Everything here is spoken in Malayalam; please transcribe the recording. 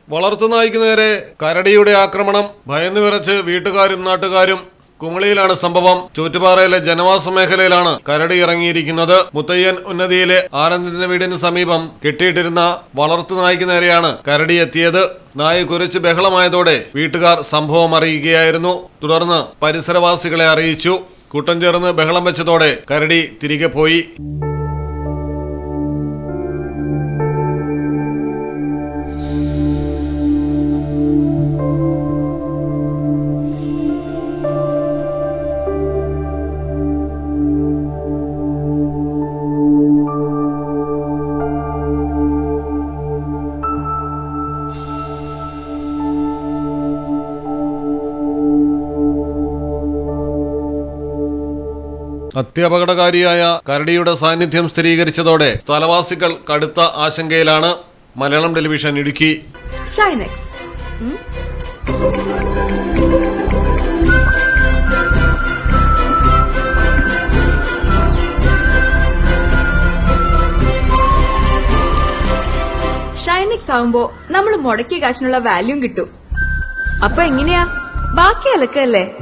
വളർത്തുനായ്ക്ക് നേരെ കരടിയുടെ ആക്രമണം. ഭയന്നു വിറച്ച് വീട്ടുകാരും നാട്ടുകാരും. കുമളിയിലാണ് സംഭവം. ചൂറ്റുപാറയിലെ ജനവാസ മേഖലയിലാണ് കരടി ഇറങ്ങിയിരിക്കുന്നത്. മുത്തയ്യൻ ഉന്നതിയിലെ ആനന്ദിന്റെ വീടിന് സമീപം കെട്ടിയിട്ടിരുന്ന വളർത്തുനായ്ക്ക് നേരെയാണ് കരടി എത്തിയത്. നായ കുരച്ച് ബഹളമായതോടെ വീട്ടുകാർ സംഭവം അറിയുകയായിരുന്നു. തുടർന്ന് പരിസരവാസികളെ അറിയിച്ചു. കൂട്ടം ചേർന്ന് ബഹളം വെച്ചതോടെ കരടി തിരികെ പോയി. അത്യപകടകാരിയായ കരടിയുടെ സാന്നിധ്യം സ്ഥിരീകരിച്ചതോടെ സ്ഥലവാസികൾ കടുത്ത ആശങ്കയിലാണ്. മലയാളം ടെലിവിഷൻ ഇടുക്കി. ഷൈനെക്സ് ഷൈനെക്സ് ആവുമ്പോ നമ്മൾ മുടക്കിയ കാശിനുള്ള വാല്യൂം കിട്ടും. അപ്പൊ എങ്ങനെയാ ബാക്കി അലക്കല്ലേ?